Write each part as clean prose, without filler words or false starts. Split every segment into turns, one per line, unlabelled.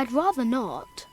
I'd rather not.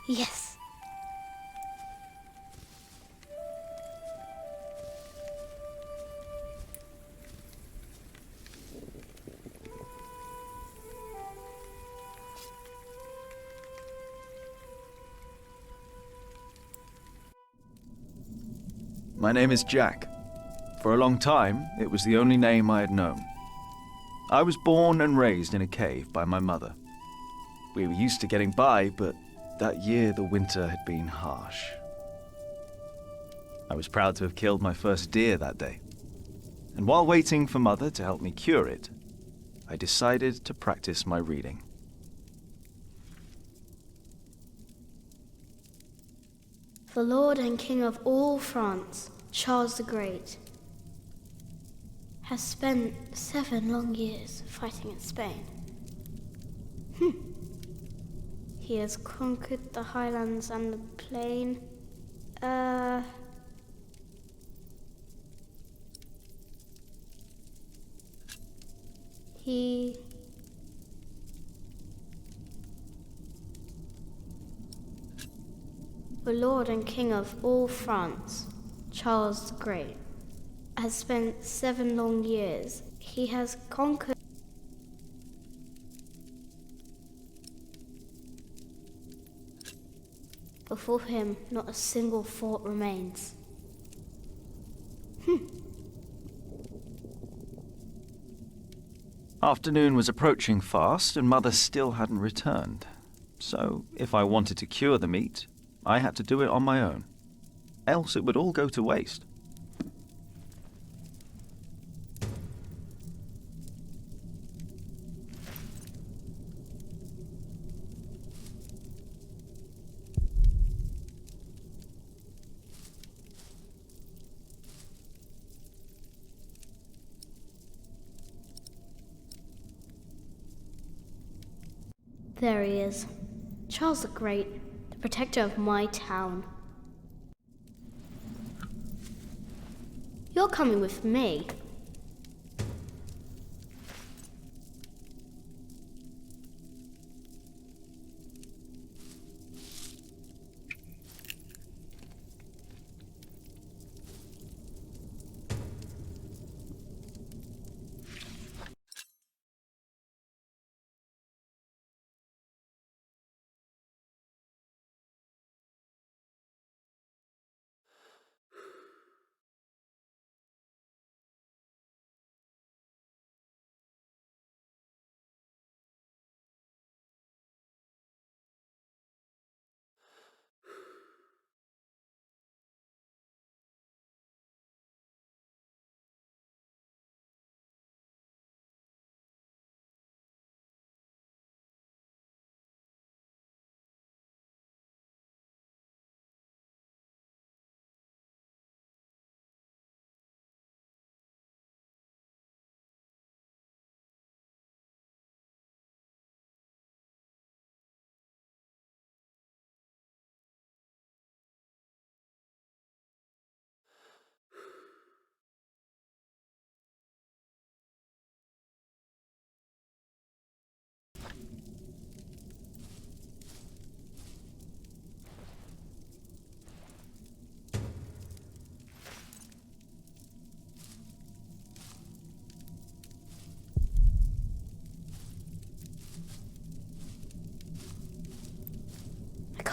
Yes.
My name is Jack. For a long time, it was the only name I had known. I was born and raised in a cave by my mother. We were used to getting by, but that year the winter had been harsh. I was proud to have killed my first deer that day. And while waiting for Mother to help me cure it, I decided to practice my reading.
The Lord and King of all France, Charles the Great, has spent 7 long years fighting in Spain. He has conquered the highlands and the plain. The Lord and King of all France, Charles the Great, has spent 7 long years. He has conquered. Before him, not a single fort remains.
Afternoon was approaching fast, and Mother still hadn't returned. So, if I wanted to cure the meat, I had to do it on my own. Else it would all go to waste.
There he is. Charles the Great, the protector of my town. You're coming with me.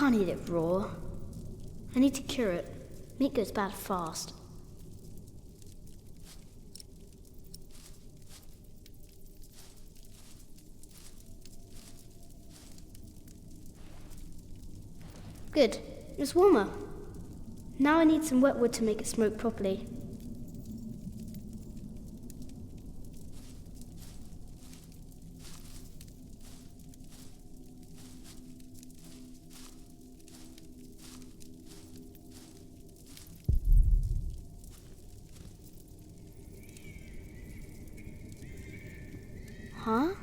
can't eat it raw. I need to cure it. Meat goes bad fast. Good. It's warmer. Now I need some wet wood to make it smoke properly. Huh?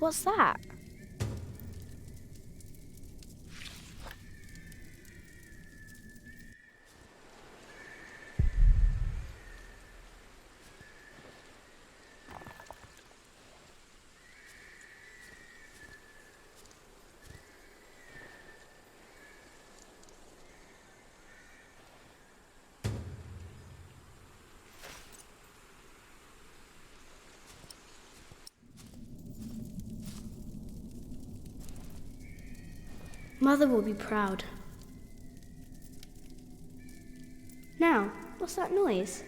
What's that? Mother will be proud. Now, what's that noise?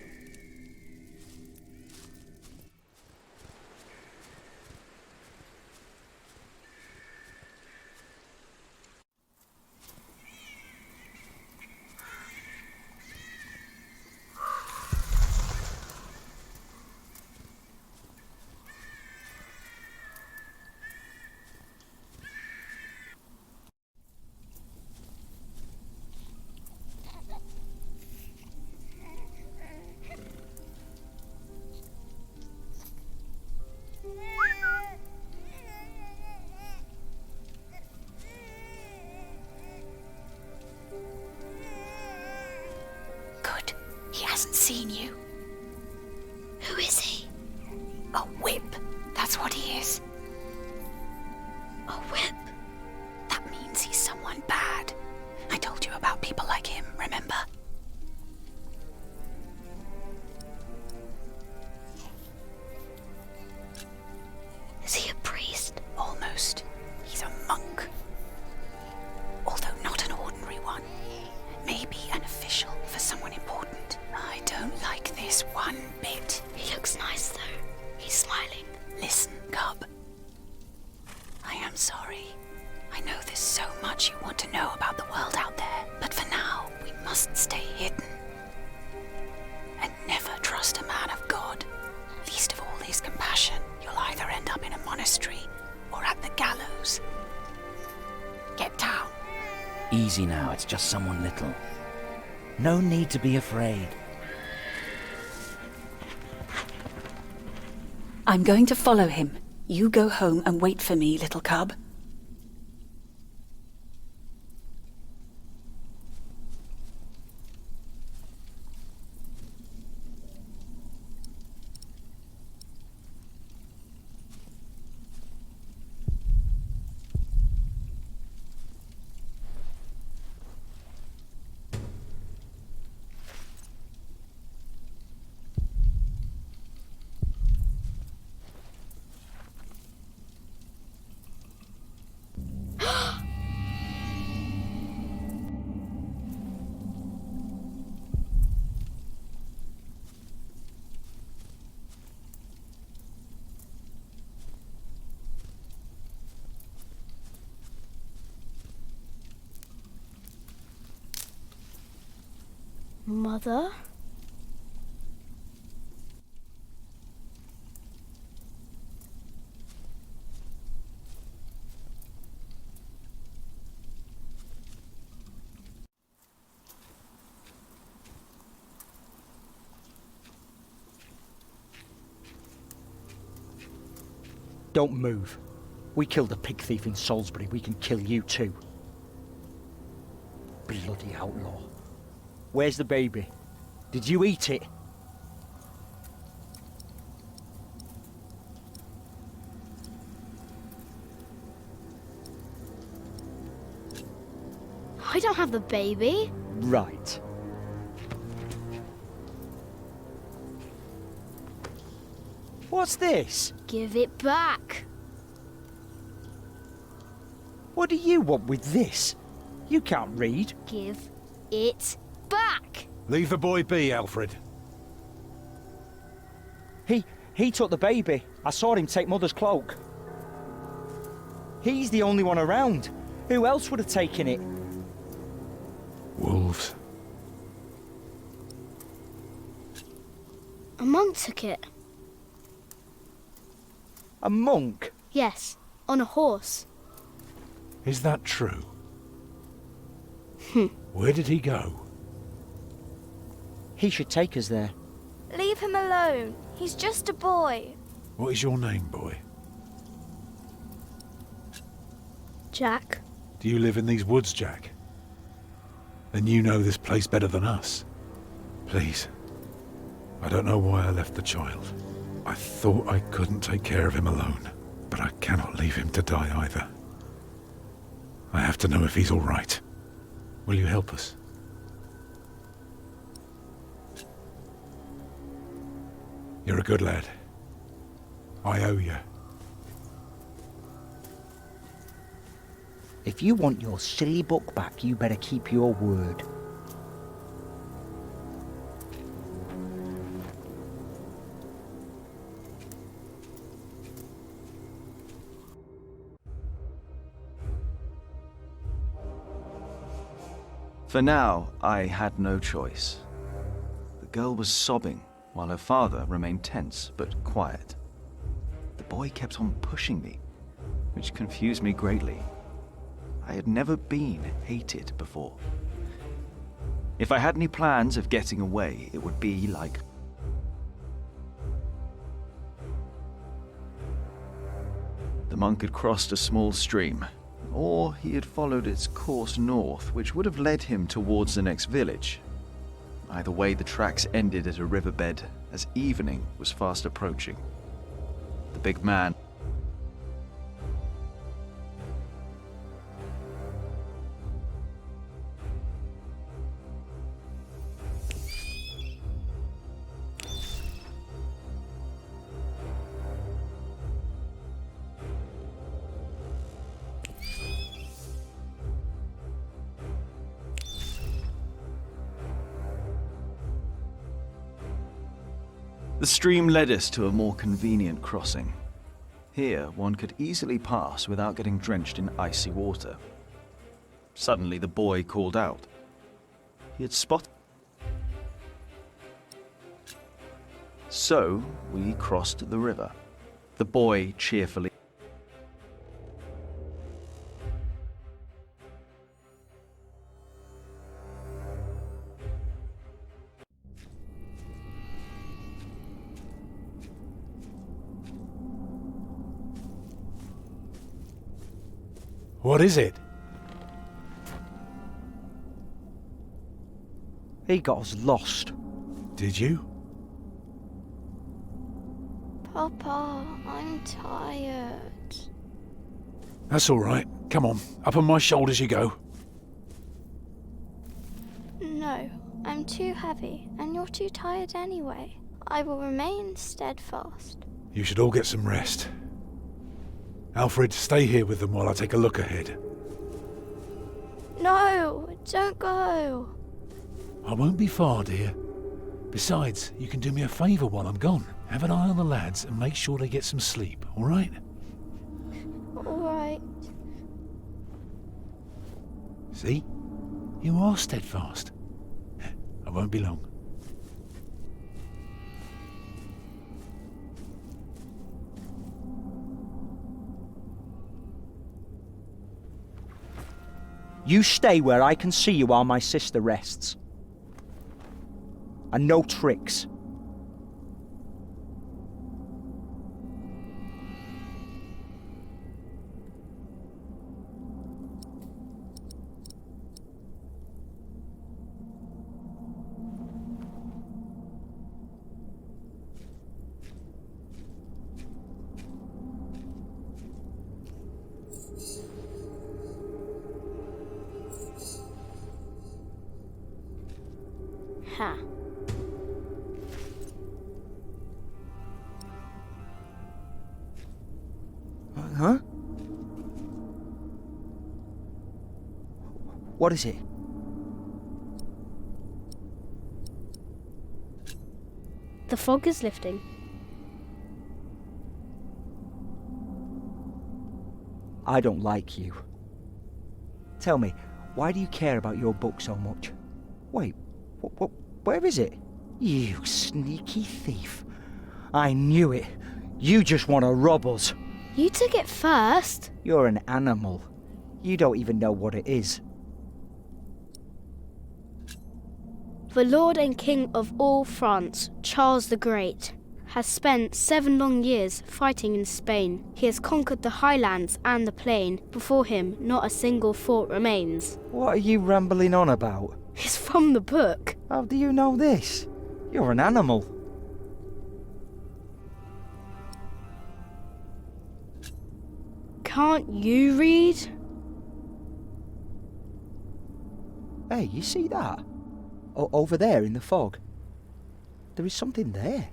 Seen you.
Who is he?
A whip. That's what he is.
A whip?
That means he's someone bad. I told you about people like him, remember?
Is he a priest?
Almost. He's a monk. Although not an ordinary one. Maybe an official for someone important. I don't like this one bit.
He looks nice though. He's smiling.
Listen, Cub. I am sorry. I know there's so much you want to know about the world out there, but for now, we must stay hidden. And never trust a man of God. Least of all his compassion. You'll either end up in a monastery or at the gallows. Get down.
Easy now, it's just someone little. No need to be afraid.
I'm going to follow him. You go home and wait for me, little cub.
Mother?
Don't move. We killed a pig thief in Salisbury, we can kill you too. Bloody outlaw. Where's the baby? Did you eat it?
I don't have the baby.
Right. What's this?
Give it back.
What do you want with this? You can't read.
Give it back!
Leave the boy be, Alfred.
He took the baby. I saw him take Mother's cloak. He's the only one around. Who else would have taken it?
Wolves.
A monk took it.
A monk?
Yes, on a horse.
Is that true? Where did he go?
He should take us there.
Leave him alone. He's just a boy.
What is your name, boy?
Jack.
Do you live in these woods, Jack? Then you know this place better than us. Please. I don't know why I left the child. I thought I couldn't take care of him alone, but I cannot leave him to die either. I have to know if he's all right. Will you help us? You're a good lad. I owe you.
If you want your silly book back, you better keep your word.
For now, I had no choice. The girl was sobbing, while her father remained tense but quiet. The boy kept on pushing me, which confused me greatly. I had never been hated before. If I had any plans of getting away, it would be like... The monk had crossed a small stream, or he had followed its course north, which would have led him towards the next village. Either way, the tracks ended at a riverbed as evening was fast approaching. The big man... The stream led us to a more convenient crossing. Here, one could easily pass without getting drenched in icy water. Suddenly, the boy called out. He had spotted... So, we crossed the river. The boy cheerfully...
What is it?
He got us lost.
Did you?
Papa, I'm tired.
That's all right. Come on, up on my shoulders you go.
No, I'm too heavy, and you're too tired anyway. I will remain steadfast.
You should all get some rest. Alfred, stay here with them while I take a look ahead.
No, don't go.
I won't be far, dear. Besides, you can do me a favour while I'm gone. Have an eye on the lads and make sure they get some sleep, all right?
All right.
See? You are steadfast. I won't be long.
You stay where I can see you while my sister rests. And no tricks.
Ha.
Huh? What is it?
The fog is lifting.
I don't like you. Tell me, why do you care about your book so much? Wait, where is it? You sneaky thief. I knew it. You just want to rob us.
You took it first.
You're an animal. You don't even know what it is.
The Lord and King of all France, Charles the Great, has spent 7 long years fighting in Spain. He has conquered the highlands and the plain. Before him, not a single fort remains.
What are you rambling on about?
It's from the book.
How do you know this? You're an animal.
Can't you read?
Hey, you see that? Over there in the fog. There is something there.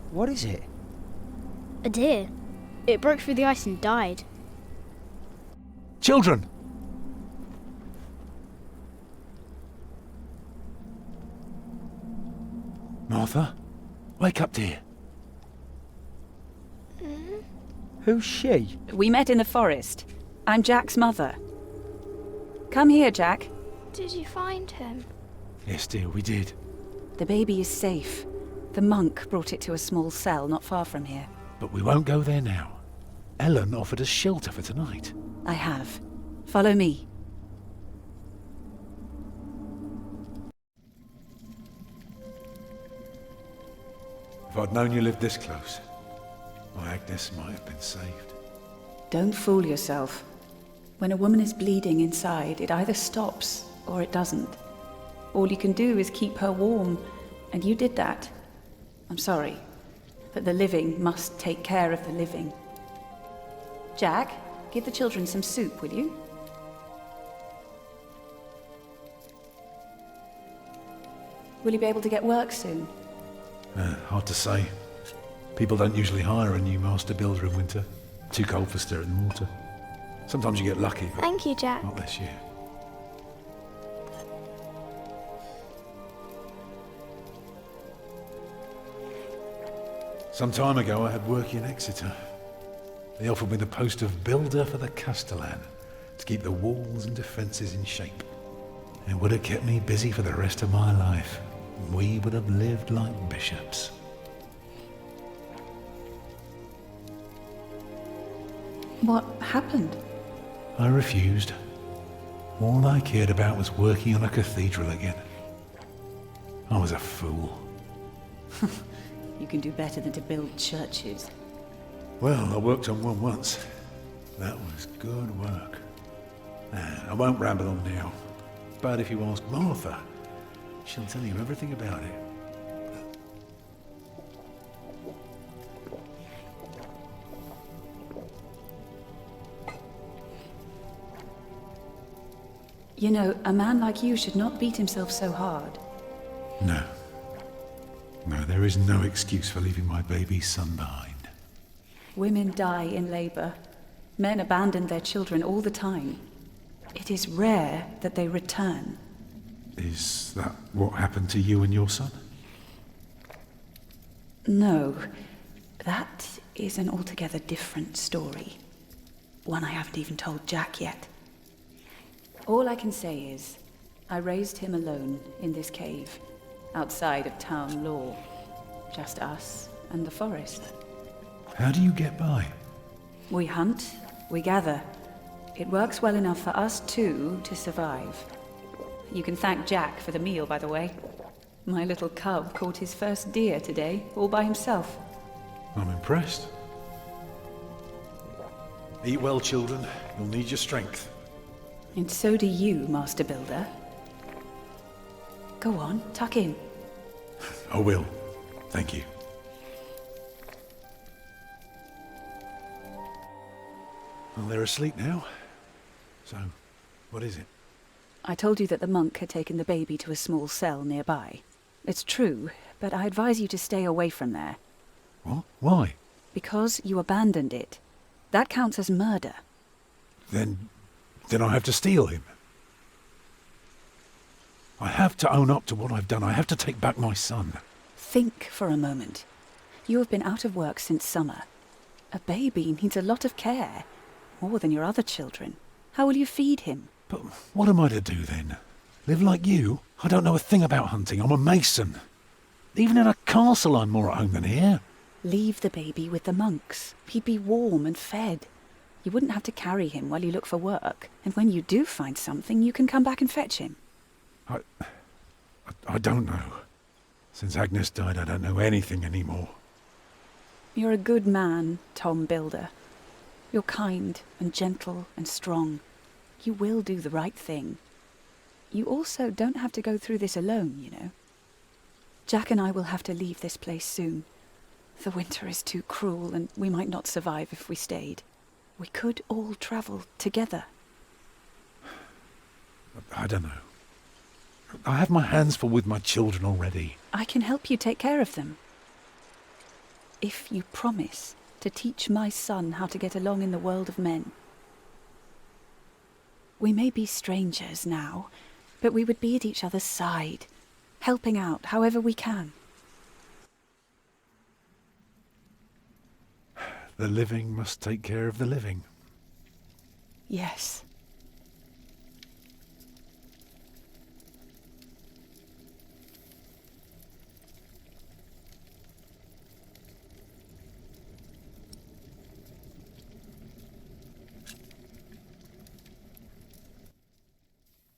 What is it?
A deer. It broke through the ice and died.
Children! Martha, wake up, dear.
Who's she?
We met in the forest. I'm Jack's mother. Come here, Jack.
Did you find him?
Yes, dear, we did.
The baby is safe. The monk brought it to a small cell not far from here.
But we won't go there now. Ellen offered us shelter for tonight.
I have. Follow me.
If I'd known you lived this close, my Agnes might have been saved.
Don't fool yourself. When a woman is bleeding inside, it either stops or it doesn't. All you can do is keep her warm, and you did that. I'm sorry, but the living must take care of the living. Jack, give the children some soup, will you? Will you be able to get work soon?
Hard to say. People don't usually hire a new master builder in winter. Too cold for stirring water. Sometimes you get lucky, but
Thank you, Jack.
not this year. Some time ago I had work in Exeter. They offered me the post of builder for the Castellan to keep the walls and defences in shape. It would have kept me busy for the rest of my life. We would have lived like bishops.
What happened?
I refused. All I cared about was working on a cathedral again. I was a fool.
You can do better than to build churches.
Well, I worked on one once. That was good work. I won't ramble on now. But if you ask Martha, she'll tell you everything about it.
You know, a man like you should not beat himself so hard.
No. No, there is no excuse for leaving my baby son behind.
Women die in labor. Men abandon their children all the time. It is rare that they return.
Is that what happened to you and your son?
No, that is an altogether different story. One I haven't even told Jack yet. All I can say is, I raised him alone in this cave, outside of town law. Just us and the forest.
How do you get by?
We hunt, we gather. It works well enough for us two to survive. You can thank Jack for the meal, by the way. My little cub caught his first deer today, all by himself.
I'm impressed. Eat well, children. You'll need your strength.
And so do you, Master Builder. Go on, tuck in.
I will. Thank you. Well, they're asleep now. So, what is it?
I told you that the monk had taken the baby to a small cell nearby. It's true, but I advise you to stay away from there.
What? Why?
Because you abandoned it. That counts as murder.
Then I have to steal him. I have to own up to what I've done. I have to take back my son.
Think for a moment. You have been out of work since summer. A baby needs a lot of care, more than your other children. How will you feed him?
But what am I to do then? Live like you? I don't know a thing about hunting. I'm a mason. Even in a castle I'm more at home than here.
Leave the baby with the monks. He'd be warm and fed. You wouldn't have to carry him while you look for work. And when you do find something, you can come back and fetch him.
I don't know. Since Agnes died, I don't know anything anymore.
You're a good man, Tom Builder. You're kind and gentle and strong. You will do the right thing. You also don't have to go through this alone, you know. Jack and I will have to leave this place soon. The winter is too cruel, and we might not survive if we stayed. We could all travel together.
I don't know. I have my hands full with my children already.
I can help you take care of them. If you promise to teach my son how to get along in the world of men. We may be strangers now, but we would be at each other's side, helping out however we can.
The living must take care of the living.
Yes.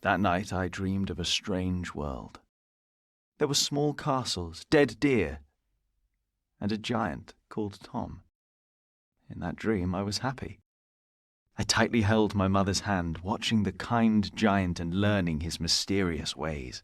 That night I dreamed of a strange world. There were small castles, dead deer, and a giant called Tom. In that dream I was happy. I tightly held my mother's hand, watching the kind giant and learning his mysterious ways.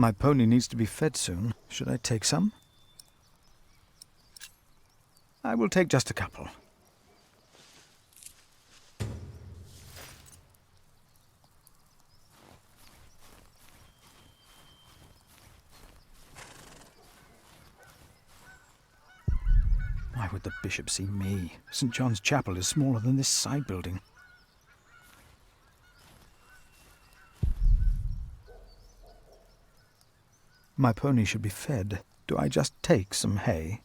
My pony needs to be fed soon. Should I take some? I will take just a couple. Why would the bishop see me? St. John's Chapel is smaller than this side building. My pony should be fed. Do I just take some hay?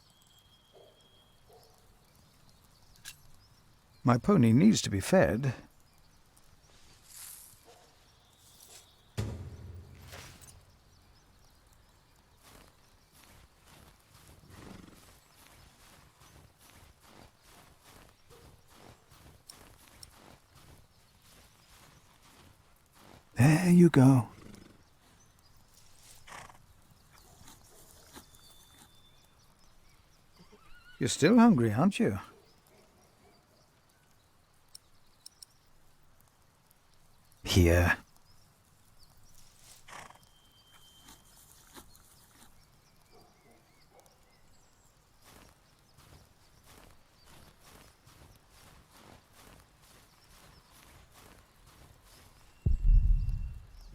My pony needs to be fed. There you go. You're still hungry, aren't you? Here.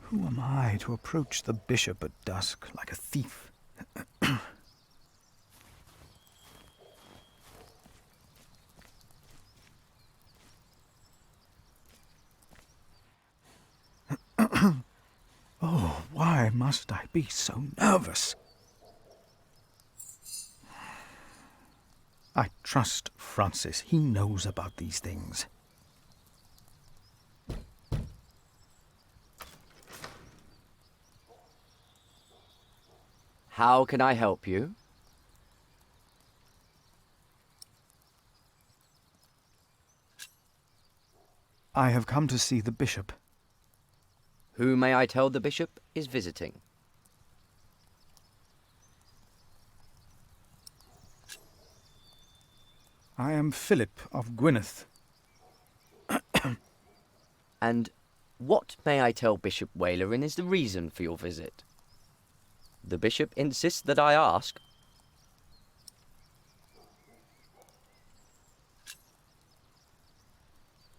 Who am I to approach the bishop at dusk like a thief? Oh, why must I be so nervous? I trust Francis. He knows about these things.
How can I help you?
I have come to see the bishop.
Who may I tell the bishop is visiting?
I am Philip of Gwynedd.
And what may I tell Bishop Walerin is the reason for your visit? The bishop insists that I ask.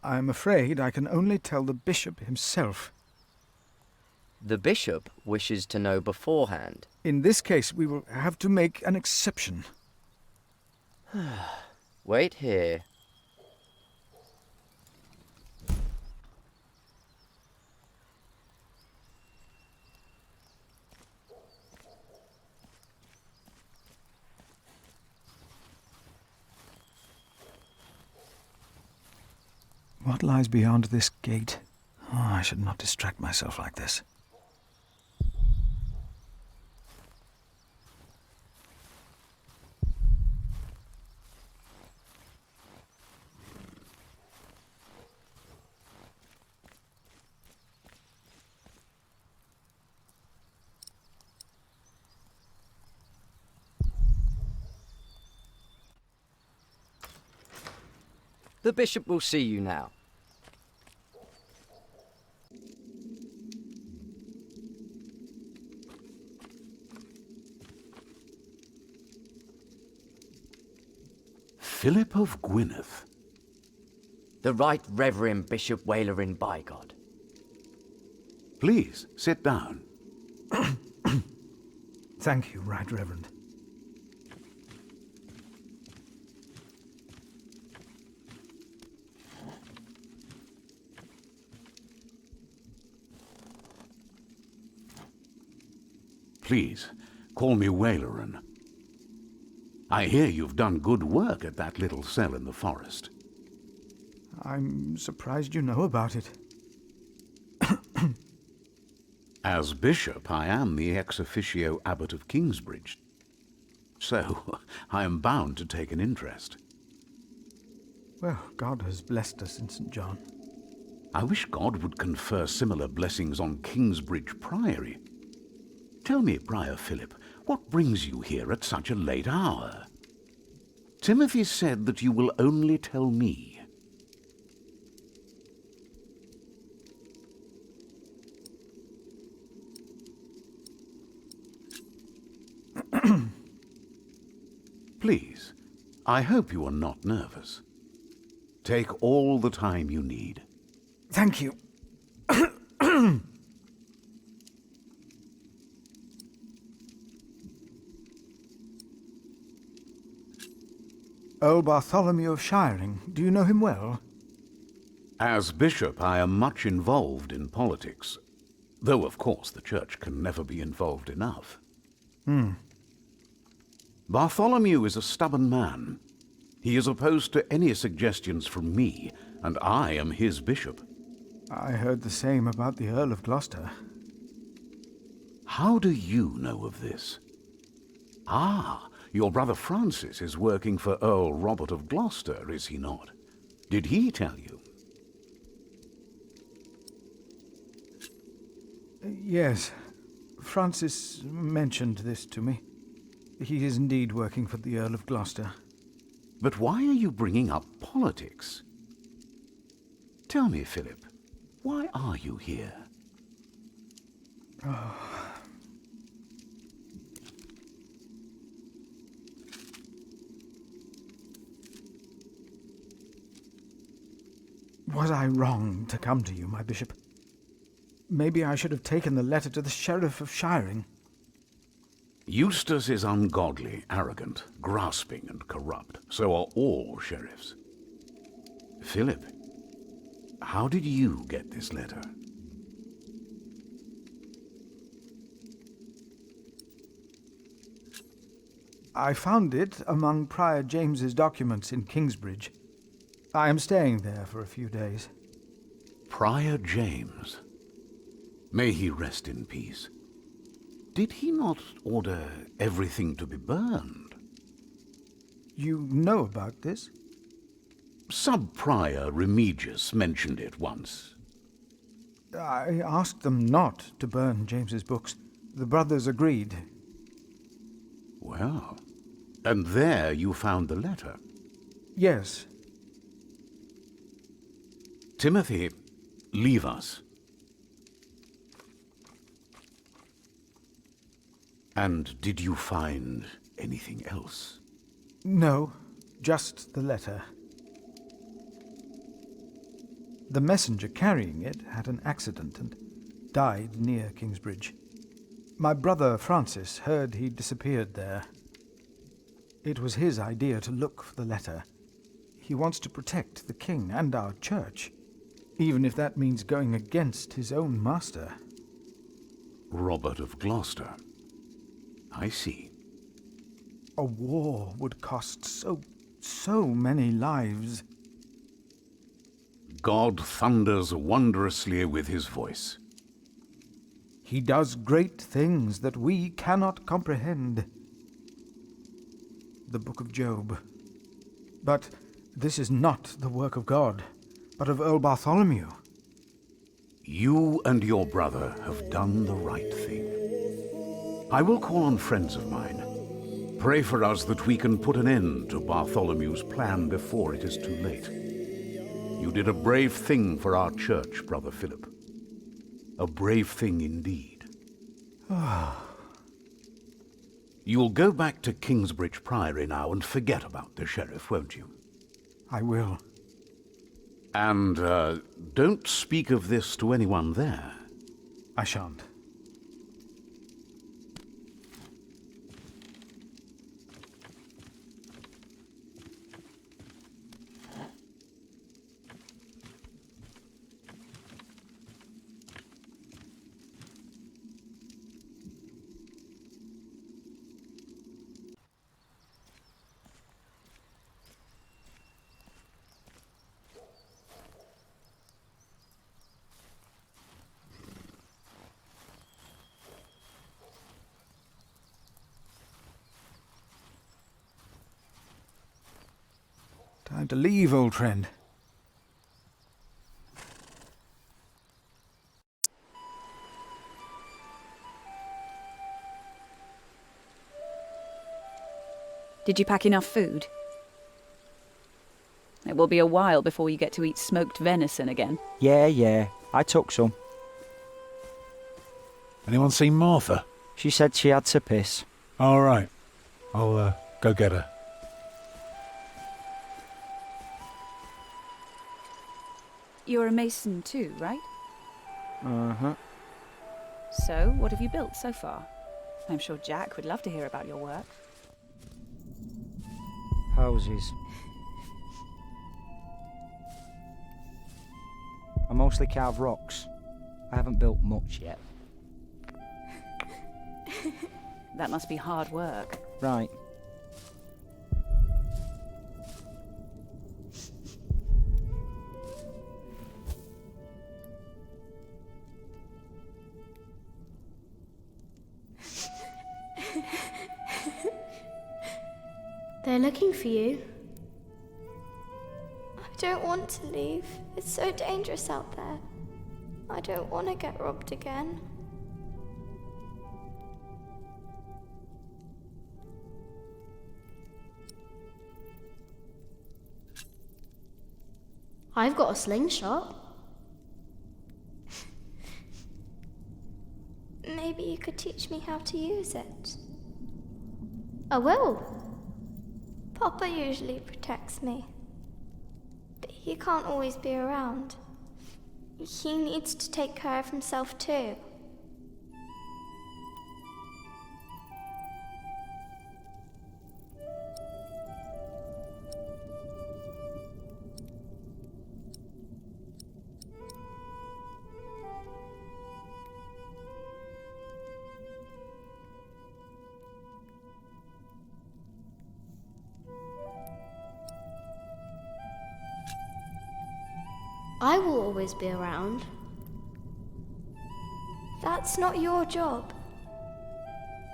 I am afraid I can only tell the bishop himself.
The bishop wishes to know beforehand.
In this case, we will have to make an exception.
Wait here.
What lies beyond this gate? Oh, I should not distract myself like this.
The bishop will see you now.
Philip of Gwynedd.
The Right Reverend Bishop Walerin by God.
Please, sit down.
Thank you, Right Reverend.
Please, call me Walerin. I hear you've done good work at that little cell in the forest.
I'm surprised you know about it.
As bishop, I am the ex officio abbot of Kingsbridge, so I am bound to take an interest.
Well, God has blessed us in St. John.
I wish God would confer similar blessings on Kingsbridge Priory. Tell me, Prior Philip, what brings you here at such a late hour? Timothy said that you will only tell me. Please, I hope you are not nervous. Take all the time you need.
Thank you. Earl Bartholomew of Shiring, do you know him well?
As bishop, I am much involved in politics, though of course the church can never be involved enough. Bartholomew is a stubborn man. He is opposed to any suggestions from me, and I am his bishop.
I heard the same about the Earl of Gloucester.
How do you know of this? Ah, your brother Francis is working for Earl Robert of Gloucester, is he not? Did he tell you?
Yes, Francis mentioned this to me. He is indeed working for the Earl of Gloucester.
But why are you bringing up politics? Tell me, Philip, why are you here?
Was I wrong to come to you, my bishop? Maybe I should have taken the letter to the Sheriff of Shiring.
Eustace is ungodly, arrogant, grasping and corrupt. So are all sheriffs. Philip, how did you get this letter?
I found it among Prior James's documents in Kingsbridge. I am staying there for a few days.
Prior James. May he rest in peace. Did he not order everything to be burned?
You know about this?
Sub-Prior Remigius mentioned it once.
I asked them not to burn James's books. The brothers agreed.
Well, and there you found the letter?
Yes.
Timothy, leave us. And did you find anything else?
No, just the letter. The messenger carrying it had an accident and died near Kingsbridge. My brother Francis heard he disappeared there. It was his idea to look for the letter. He wants to protect the king and our church, even if that means going against his own master.
Robert of Gloucester. I see.
A war would cost so many lives.
God thunders wondrously with his voice.
He does great things that we cannot comprehend. The Book of Job. But this is not the work of God, but of Earl Bartholomew.
You and your brother have done the right thing. I will call on friends of mine. Pray for us that we can put an end to Bartholomew's plan before it is too late. You did a brave thing for our church, Brother Philip. A brave thing indeed. You'll go back to Kingsbridge Priory now and forget about the sheriff, won't you?
I will.
And, don't speak of this to anyone there.
I shan't. Time to leave, old friend.
Did you pack enough food? It will be a while before you get to eat smoked venison again.
Yeah, I took some.
Anyone seen Martha?
She said she had to piss.
All right. I'll go get her.
You're a mason too, right?
Uh-huh.
So, what have you built so far? I'm sure Jack would love to hear about your work.
Houses. I mostly carve rocks. I haven't built much yet.
That must be hard work.
Right.
They're looking for you.
I don't want to leave. It's so dangerous out there. I don't want to get robbed again.
I've got a slingshot.
Maybe you could teach me how to use it.
I will.
Papa usually protects me, but he can't always be around. He needs to take care of himself too.
I will always be around.
That's not your job.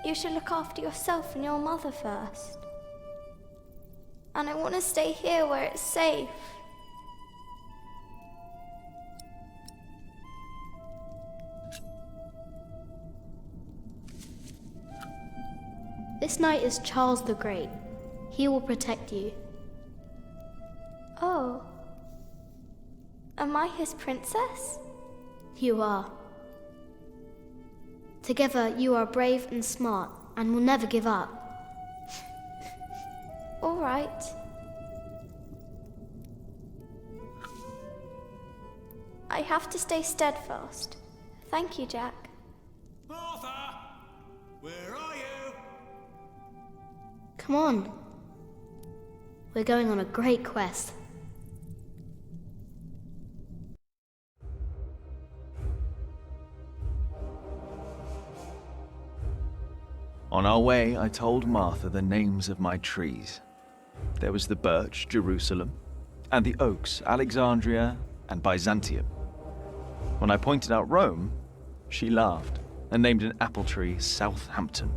You should look after yourself and your mother first. And I want to stay here where it's safe.
This knight is Charles the Great. He will protect you.
Oh. Am I his princess?
You are. Together you are brave and smart and will never give up.
All right. I have to stay steadfast. Thank you, Jack.
Martha! Where are you?
Come on. We're going on a great quest.
On our way, I told Martha the names of my trees. There was the birch, Jerusalem, and the oaks, Alexandria and Byzantium. When I pointed out Rome, she laughed and named an apple tree Southampton.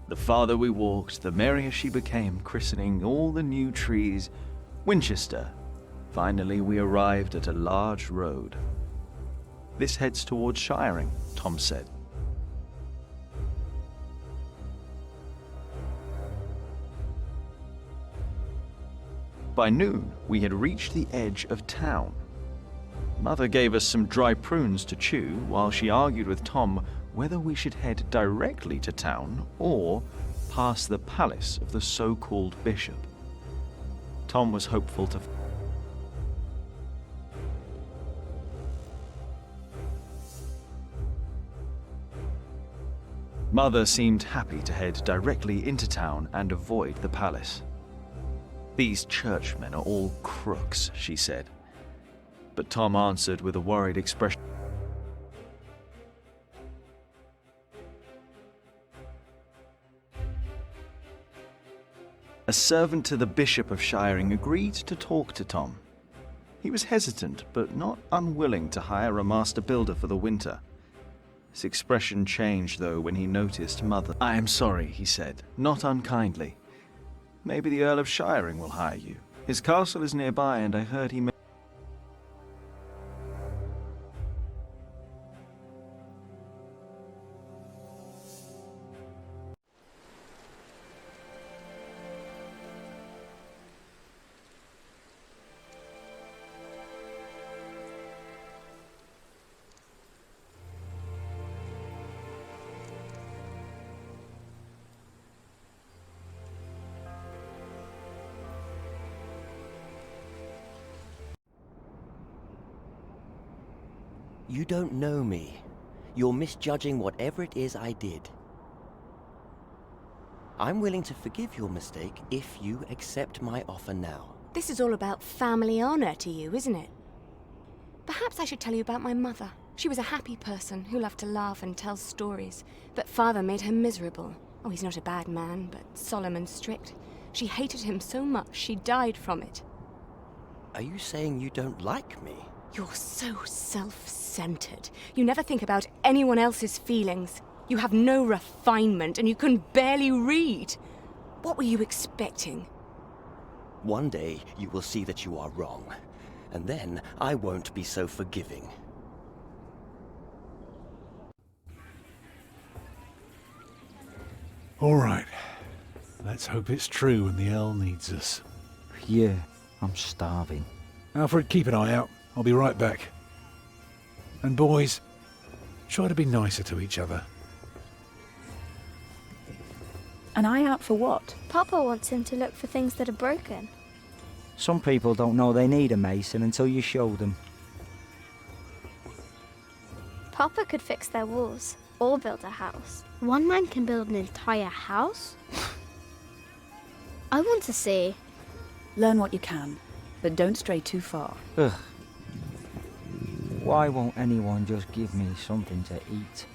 The farther we walked, the merrier she became, christening all the new trees Winchester. Finally, we arrived at a large road. This heads towards Shiring, Tom said. By noon, we had reached the edge of town. Mother gave us some dry prunes to chew while she argued with Tom whether we should head directly to town or past the palace of the so-called bishop. Tom was hopeful to... Mother seemed happy to head directly into town and avoid the palace. These churchmen are all crooks, she said. But Tom answered with a worried expression. A servant to the Bishop of Shiring agreed to talk to Tom. He was hesitant, but not unwilling to hire a master builder for the winter. His expression changed, though, when he noticed Mother. "I am sorry," he said, not unkindly. "Maybe the Earl of Shiring will hire you. His castle is nearby, and I heard he may..."
You don't know me. You're misjudging whatever it is I did. I'm willing to forgive your mistake if you accept my offer now.
This is all about family honor to you, isn't it? Perhaps I should tell you about my mother. She was a happy person who loved to laugh and tell stories, but father made her miserable. Oh, he's not a bad man, but solemn and strict. She hated him so much she died from it.
Are you saying you don't like me?
You're so self-centered. You never think about anyone else's feelings. You have no refinement and you can barely read. What were you expecting?
One day you will see that you are wrong, and then I won't be so forgiving.
All right. Let's hope it's true and the Earl needs us.
Yeah, I'm starving.
Alfred, keep an eye out. I'll be right back. And boys, try to be nicer to each other.
An eye out for what?
Papa wants him to look for things that are broken.
Some people don't know they need a mason until you show them.
Papa could fix their walls or build a house.
One man can build an entire house? I want to see.
Learn what you can, but don't stray too far.
Ugh. Why won't anyone just give me something to eat?